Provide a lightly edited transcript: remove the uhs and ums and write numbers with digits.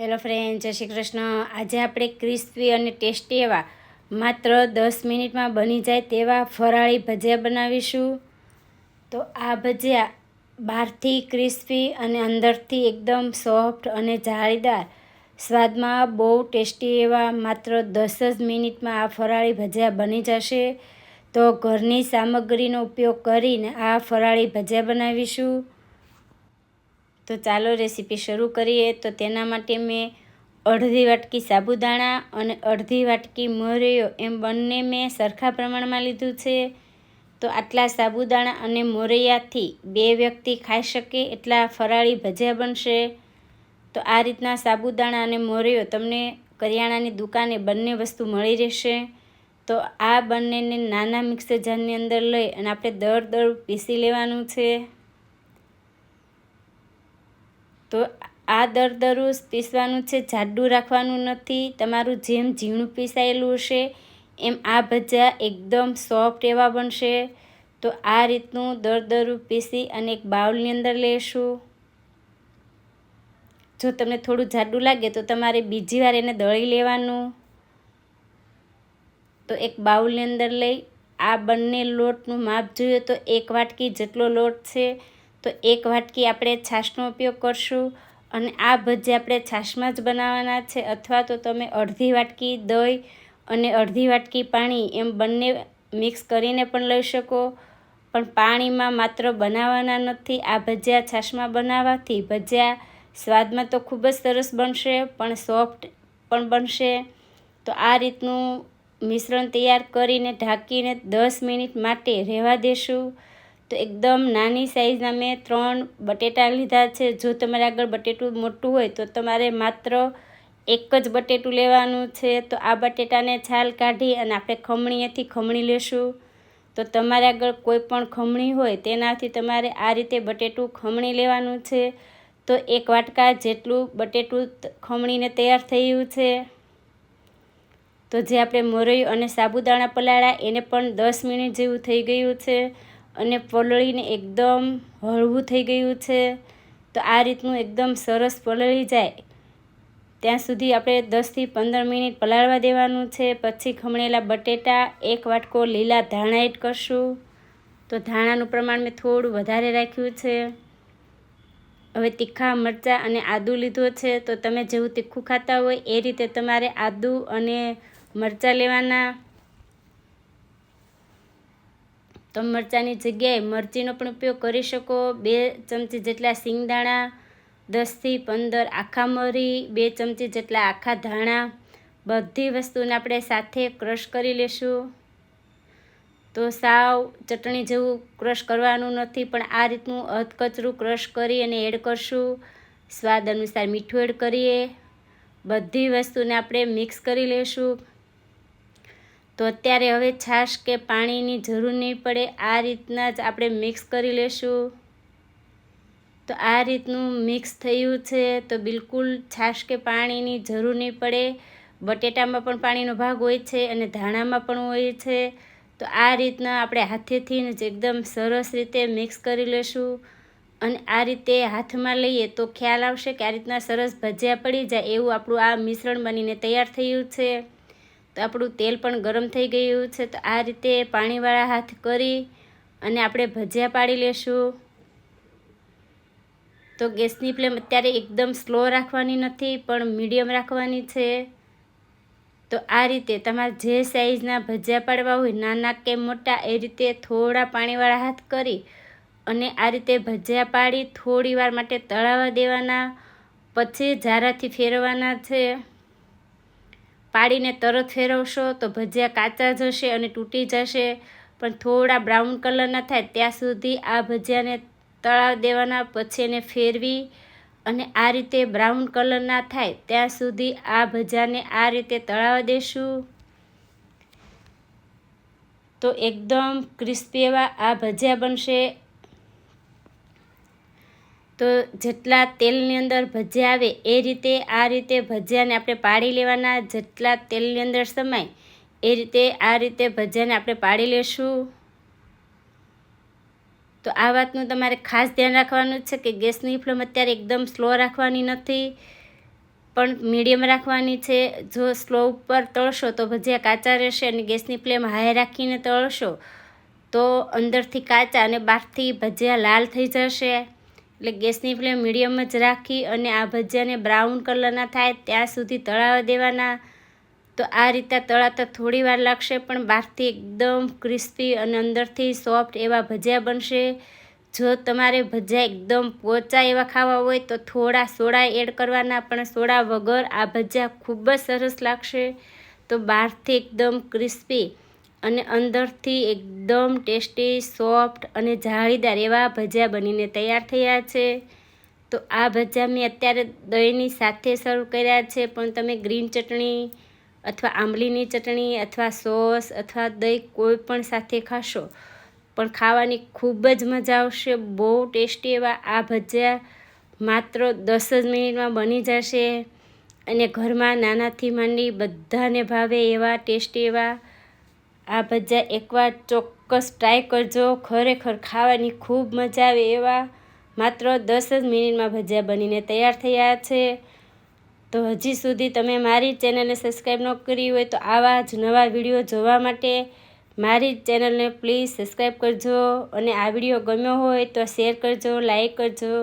Hello friend, જય શ્રી કૃષ્ણ. આજે આપણે ક્રિસ્પી અને ટેસ્ટી એવા માત્ર 10 મિનિટમાં બની જાય તેવા ફરાળી ભજીયા બનાવીશું. તો આ ભજીયા બહારથી ક્રિસ્પી અને અંદરથી એકદમ સોફ્ટ અને જાળીદાર, સ્વાદમાં બહુ ટેસ્ટી એવા માત્ર 10 જ મિનિટમાં આ ફરાળી ભજીયા બની જશે. તો ઘરની સામગ્રીનો ઉપયોગ કરીને આ ફરાળી ભજીયા બનાવીશું. તો ચાલો રેસીપી શરૂ કરીએ. તો તેના માટે મેં અડધી વાટકી સાબુદાણા અને અડધી વાટકી મોરૈયો એમ બંને મેં સરખા પ્રમાણમાં લીધું છે. તો આટલા સાબુદાણા અને મોરૈયાથી 2 વ્યક્તિ ખાઈ શકે એટલા ફરાળી ભજીયા બનશે. તો આ રીતના સાબુદાણા અને મોરૈયો તમને કરિયાણાની દુકાને બંને વસ્તુ મળી રહેશે. તો આ બંનેને નાના મિક્સર જારની અંદર લઈ અને આપણે દળદળ પીસી લેવાનું છે. તો આ દરદરું પીસવાનું છે, જાડું રાખવાનું નથી. તમારું જેમ ઝીણું પીસાયેલું હશે એમ આ ભજીયા એકદમ સોફ્ટ એવા બનશે. તો આ રીતનું દરદરું પીસી અને એક બાઉલની અંદર લેશું. જો તમને થોડું જાડું લાગે તો તમારે બીજી વાર એને દળી લેવાનું. તો એક બાઉલની અંદર લઈ આ બંને લોટનું માપ જોઈએ તો 1 વાટકી જેટલો લોટ છે. તો 1 વાટકી આપણે છાશનો ઉપયોગ કરશું અને આ ભજીયા આપણે છાશમાં જ બનાવવાના છે. અથવા તો તમે અડધી વાટકી દહીં અને અડધી વાટકી પાણી એમ બંને મિક્સ કરીને પણ લઈ શકો. પણ પાણીમાં માત્ર બનાવવાના નથી. આ ભજીયા છાશમાં બનાવવાથી ભજીયા સ્વાદમાં તો ખૂબ જ સરસ બનશે, પણ સોફ્ટ પણ બનશે. તો આ રીતનું મિશ્રણ તૈયાર કરીને ઢાંકીને 10 મિનિટ માટે રહેવા દેશું. તો એકદમ નાની સાઈઝના મેં 3 બટેટા લીધા છે. જો તમારે આગળ બટેટું મોટું હોય તો તમારે માત્ર 1 જ બટેટું લેવાનું છે. તો આ બટેટાને છાલ કાઢી અને આપણે ખમણીએથી ખમણી લેશું. તો તમારે આગળ કોઈ પણ ખમણી હોય તેનાથી તમારે આ રીતે બટેટું ખમણી લેવાનું છે. તો 1 વાટકા જેટલું બટેટું ખમણીને તૈયાર થયું છે. તો જે આપણે મોરૈયું અને સાબુદાણા પલાળ્યા એને પણ 10 મિનિટ જેવું થઈ ગયું છે અને પલળીને એકદમ હળવું થઈ ગયું છે. તો આ રીતનું એકદમ સરસ પલળી જાય ત્યાં સુધી આપણે 10 થી 15 મિનિટ પલાળવા દેવાનું છે. પછી ખમણેલા બટેટા, 1 વાટકો લીલા ધાણા એડ કરશું. તો ધાણાનું પ્રમાણ મેં થોડું વધારે રાખ્યું છે. હવે તીખા મરચાં અને આદું લીધું છે. તો તમે જેવું તીખું ખાતા હોય એ રીતે તમારે આદું અને મરચાં લેવાના. તો મરચાંની જગ્યાએ મરચીનો પણ ઉપયોગ કરી શકો. 2 ચમચી જેટલા સિંગદાણા, 10 થી 15 આખા મરી, 2 ચમચી જેટલા આખા ધાણા, બધી વસ્તુને આપણે સાથે ક્રશ કરી લેશું. તો સાવ ચટણી જેવું ક્રશ કરવાનું નથી, પણ આ રીતનું અધકચરું ક્રશ કરી અને એડ કરશું. સ્વાદ અનુસાર મીઠું એડ કરીએ. બધી વસ્તુને આપણે મિક્સ કરી લેશું. તો અત્યારે હવે છાશ કે પાણીની જરૂર નહીં પડે. આ રીતના જ આપણે મિક્સ કરી લેશું. તો આ રીતનું મિક્સ થયું છે. તો બિલકુલ છાશ કે પાણીની જરૂર નહીં પડે. બટેટામાં પણ પાણીનો ભાગ હોય છે અને ધાણામાં પણ હોય છે. તો આ રીતના આપણે હાથેથી જ એકદમ સરસ રીતે મિક્સ કરી લેશું. અને આ રીતે હાથમાં લઈએ તો ખ્યાલ આવશે કે આ રીતના સરસ ભજીયા પડી જાય એવું આપણું આ મિશ્રણ બનીને તૈયાર થયું છે. તો આપણું તેલ પણ ગરમ થઈ ગયું છે. તો આ રીતે પાણીવાળા હાથ કરી અને આપણે ભજીયા પાડી લેશું. તો ગેસની ફ્લેમ અત્યારે એકદમ સ્લો રાખવાની નથી, પણ મીડિયમ રાખવાની છે. તો આ રીતે તમારે જે સાઈઝના ભજીયા પાડવા હોય, નાના કે મોટા, એ રીતે થોડા પાણીવાળા હાથ કરી અને આ રીતે ભજીયા પાડી થોડી વાર માટે તળાવવા દેવાના. પછી ઝારાથી ફેરવવાના છે. પાડીને તરત ફેરવશો તો ભજીયા કાચા જશે અને તૂટી જશે. પણ થોડા બ્રાઉન કલરના થાય ત્યાં સુધી આ ભજીયાને તળાવી દેવાના. પછી એને ફેરવી અને આ રીતે બ્રાઉન કલરના થાય ત્યાં સુધી આ ભજીયાને આ રીતે તળાવવા દેશું. તો એકદમ ક્રિસ્પી એવા આ ભજીયા બનશે. તો જેટલા તેલની અંદર ભજીયા આવે એ રીતે આ રીતે ભજીયાને આપણે પાડી લેવાના. જેટલા તેલની અંદર સમાય એ રીતે આ રીતે ભજીયાને આપણે પાડી લેશું. તો આ વાતનું તમારે ખાસ ધ્યાન રાખવાનું છે કે ગેસની ફ્લેમ અત્યારે એકદમ સ્લો રાખવાની નથી. પણ મીડિયમ રાખવાની છે. જો સ્લો ઉપર તળશો તો ભજીયા કાચા રહેશે અને ગેસની ફ્લેમ હાઈ રાખીને તળશો તો અંદરથી કાચા અને બહારથી ભજીયા લાલ થઈ જશે. એટલે ગેસની ફ્લેમ મીડિયમ જ રાખી અને આ ભજીયાને બ્રાઉન કલરના થાય ત્યાં સુધી તળાવવા દેવાના. તો આ રીતે તળાતા થોડી વાર લાગશે પણ બહારથી એકદમ ક્રિસ્પી અને અંદરથી સોફ્ટ એવા ભજીયા બનશે. જો તમારે ભજીયા એકદમ પોચા એવા ખાવા હોય તો થોડા સોડા એડ કરવાના, પણ સોડા વગર આ ભજીયા ખૂબ જ સરસ લાગશે. તો બહારથી એકદમ ક્રિસ્પી અને અંદરથી એકદમ ટેસ્ટી, સોફ્ટ અને જાળીદાર એવા ભજીયા બનીને તૈયાર થયા છે. તો આ ભજીયા મેં અત્યારે દહીંની સાથે સર્વ કર્યા છે, પણ તમે ગ્રીન ચટણી અથવા આંબલીની ચટણી અથવા સોસ અથવા દહીં કોઈ પણ સાથે ખાશો પણ ખાવાની ખૂબ જ મજા આવશે. બહુ ટેસ્ટી એવા આ ભજીયા માત્ર 10 જ મિનિટમાં બની જશે અને ઘરમાં નાનાથી માંડી બધાને ભાવે એવા ટેસ્ટી એવા આ ભજીયા એકવાર ચોક્કસ ટ્રાય કરજો. ખરેખર ખાવાની ખૂબ મજા આવે એવા માત્ર 10 જ મિનિટમાં ભજીયા બનીને તૈયાર થયા છે. તો હજી સુધી તમે મારી ચેનલને સબસ્ક્રાઈબ ન કરી હોય તો આવા જ નવા વિડીયો જોવા માટે મારી ચેનલને પ્લીઝ સબસ્ક્રાઈબ કરજો અને આ વિડીયો ગમ્યો હોય તો શેર કરજો, લાઈક કરજો.